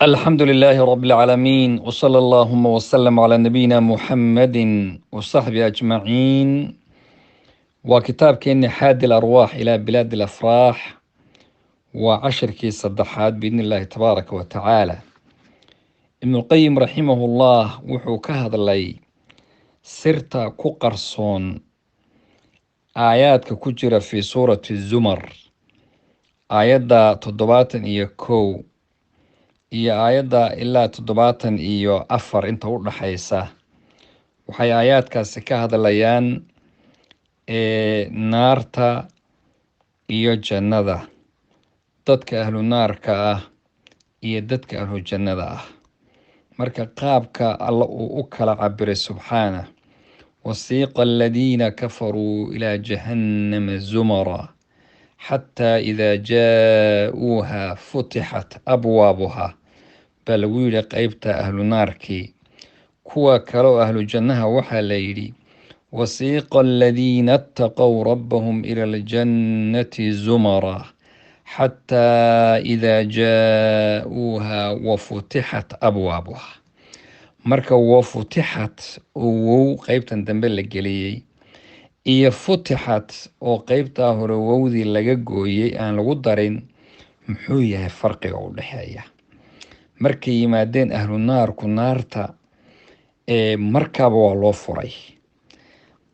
الحمد لله رب العالمين وصلى اللهم وسلم على نبينا محمد وصحبه أجمعين. وكتاب كأن حاد الأرواح إلى بلاد الأفراح وعشر كي صدحات بإذن الله تبارك وتعالى. ابن القيم رحمه الله وحو كهذا اللي سرت كقرصون آيات كجرة في سورة الزمر آيات تضباط إيكو iyo aayadda ilaa 74 inta u dhaxaysa waxay aayaadkaasi ka hadlayaan naarta iyo jannada, dadka ahlu naarka ah iyo dadka ahlu jannada ah. marka qaabka alla uu u kala cabiray subxaana: wasiiqa aladiina kafaruu ilaa jahannama zumara xataa idaa jaa-uuha futixat abwaabuha baa lagu yidhi qeybta ahlu naarkii. kuwa kaleo ahlu jannaha waxaa la yidhi wasiiqa aladiina ataqow rabbahum ila aljannati zumara xataa idaa jaa-uuha wafutixat abwaabuha. marka wafutixat oo wow qeybtan dambe la geliyey iyo futixat oo qeybtaa hore wowdii laga gooyey aan lagu darin, muxuu yahay farqiga u dhexeeya? markay yimaadeen ahlu naarku naarta markaaba waa loo furay,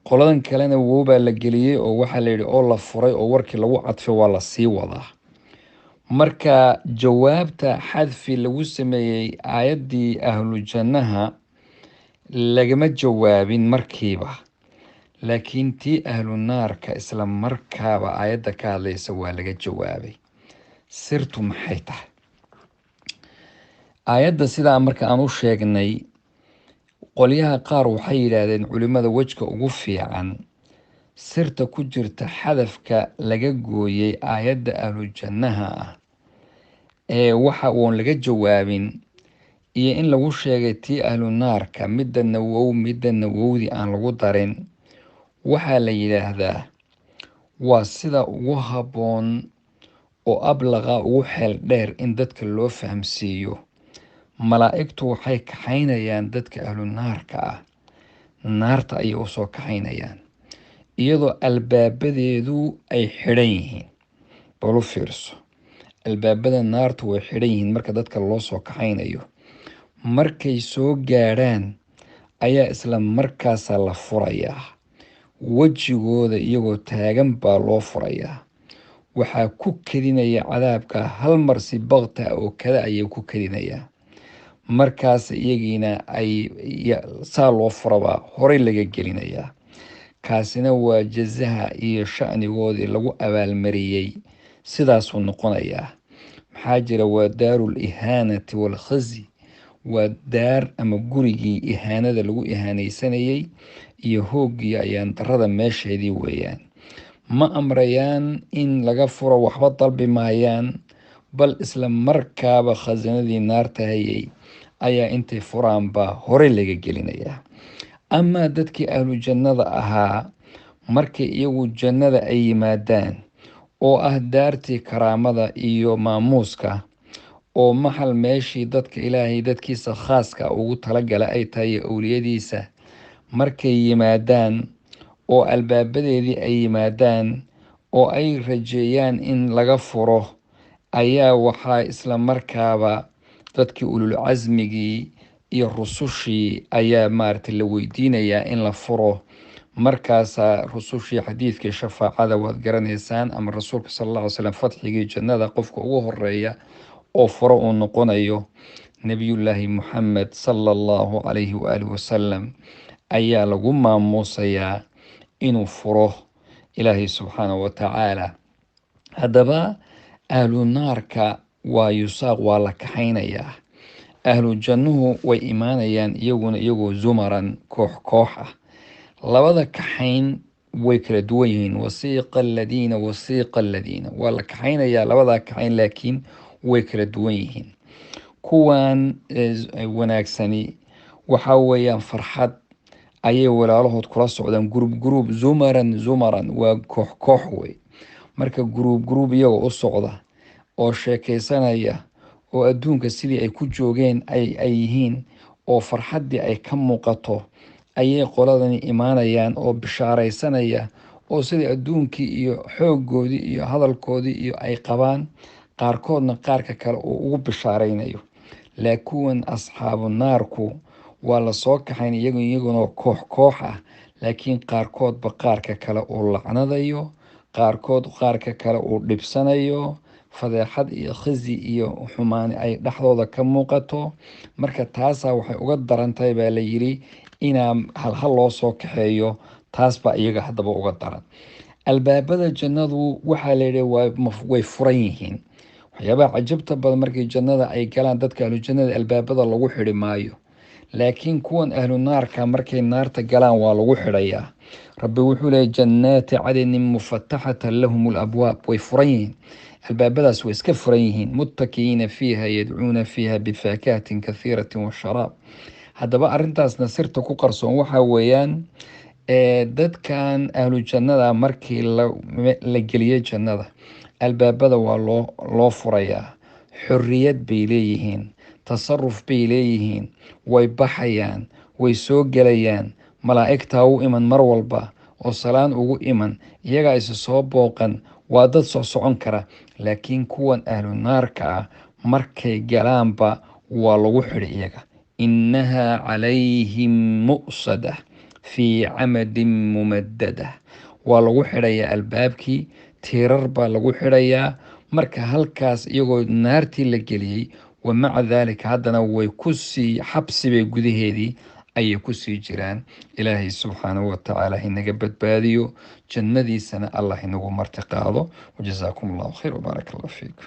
qoladan kalena wow baa la geliyey oo waxaa la yidhi oo la furay oo warkii lagu cadfay waa la sii wadaa. marka jawaabta xadfi lagu sameeyey aayaddii ahlu jannaha lagama jawaabin markiiba, laakiin tii ahlu naarka isla markaaba aayadda ka hadlaysa waa laga jawaabay. sirtu maxay tahay? aayadda sidaa marka aan u sheegnay, qolyaha qaar waxay yidhaahdeen culimmada wejka ugu fiican sirta ku jirta xadafka laga gooyey aayadda ahlu jannaha ah waxa uun laga jawaabin, iyo in lagu sheegay tii ahlu naarka midana wow midana wowdii aan lagu darin. waxaa la yidhaahdaa waa sida ugu habboon oo ablaqa ugu xeel dheer in dadka loo fahamsiiyo. malaa'igtu waxay kaxaynayaan dadka ahlu naarka ah, naarta ayay usoo kaxaynayaan iyadoo albaabadeedu ay xidhan yihiin. balu fiirso, albaabada naartu way xidhan yihiin marka dadka loo soo kaxaynayo. markay soo gaadhaan ayaa isla markaasa la furayaa, wejigooda iyagoo taagan baa loo furayaa. waxaa ku kedinaya cadaabka hal mar si bakta oo kada ayay ku kedinayaa. markaas iyagiina ay saa loo furabaa horey laga gelinayaa. kaasina waa jazaha iyo sha'nigoodii lagu abaalmariyey, sidaasuu noqonayaa. maxaa jira waa daarul ihaanati walkhazi, waa daar ama gurigii ihaanada lagu ihaanaysanayey iyo hooggii ayaan darada meesheedii weeyaan. ma amrayaan in laga furo, waxba dalbi maayaan, bal isla markaaba khasanadii naarta hayay ayaa intay furaanbaa horey laga gelinayaa. amaa dadkii ahlu jannada ahaa, markay iyagu jannada ay yimaadaan oo ah daartii karaamada iyo maamuuska, oo maxal meeshii dadka ilaahay dadkiisa khaaska ugu talagala ay tahay owliyadiisa, markay yimaadaan oo albaabadeedii ay yimaadaan oo ay rajeeyaan in laga furo, ayaa waxaa isla markaaba dadkii ulul casmigii iyo rusushii ayaa maaragtay la weydiinayaa in la furo. markaasaa rusushii xadiidkii shafaacada waad garanaysaan, ama rasuulka sala alla alay slam fatxigii jannada qofka ugu horeeya oo furo uu noqonayo nebiyullaahi muxamed sala allahu calayhi waaalih wasalam ayaa lagu maamuusayaa inuu furo ilaahay subxaanahu watacaala. haddaba ahlu naarka waa yusaaq, waa la kaxaynayaa. ahlu jannuhu way imaanayaan iyaguna iyagoo zumaran, koox koox ah. labada kaxayn way kala duwan yihiin. wasiiqa aladiina waa la kaxaynayaa labadaa kaxayn, laakiin way kala duwan yihiin. kuwan wanaagsani waxaa weeyaan farxad ayay walaalahood kula socdaan, gurub zumaran waa koox koox wey. marka guruub iyagoo u socda oo sheekaysanaya oo adduunka sidii ay ku joogeen ay yihiin oo farxaddii ay ka muuqato ayay qoladani imaanayaan oo bishaaraysanaya oo sidii adduunkii iyo xooggoodii iyo hadalkoodii iyo ay qabaan qaarkoodna qaarka kale uu ugu bishaaraynayo. laakiin asxaabu naarku waa la soo kaxayn iyaguna koox koox ah, laakiin qaarkoodba qaarka kale uu lacnadayo, qaarkood qaarka kale uu dhibsanayo, fadeexad iyo khizi iyo xumaani ay dhexdooda ka muuqato. marka taasaa waxay uga daran tahay baa la yidhi inaa halhal loo soo kaxeeyo, taas baa iyaga haddaba uga daran. albaabada jannadu waxaa la yidhi way furan yihiin. waxyaabaha cajabta badan markii jannada ay galaan dadka ahlu jannada albaabada lagu xidhi maayo, laakiin kuwan ahlu naarka markay naarta galaan waa lagu xidhayaa. rabbi wuxuu leeyay jannaati cadnin mufataxatan lahum alabwaab, way furan yihiin albaabadaas, way iska furan yihiin. muttaki'iina fiiha yadcuuna fiiha bifaakahatin kathiiratin washaraab. haddaba arrintaasna sirta ku qarsoon waxaa weeyaan dadkan ahlu jannada markii la geliyay jannada albaabada waa loo furayaa, xorriyad bay leeyihiin, tasaruf bay leeyihiin, way baxayaan, way soo gelayaan, malaa'igtaa u iman mar walba oo salaan ugu iman, iyagaa isa soo booqan, waa dad soo socon kara. laakiin kuwan ahlu naarka ah markay galaanba waa lagu xidhi iyaga. innahaa calayhim mu'sadah fii camadin mumaddadah, waa lagu xidhayaa albaabkii, tiirar baa lagu xidhayaa. marka halkaas iyagoo naartii la geliyey, wamaca daalika haddana way kusii xabsibay gudaheedii ayay kusii jiraan. ilaahay subxaanahu watacaala hinaga badbaadiyo, jannadiisana allah inagu marti qaado. wajazaakum allahu khayr wbaaraka allah fiikum.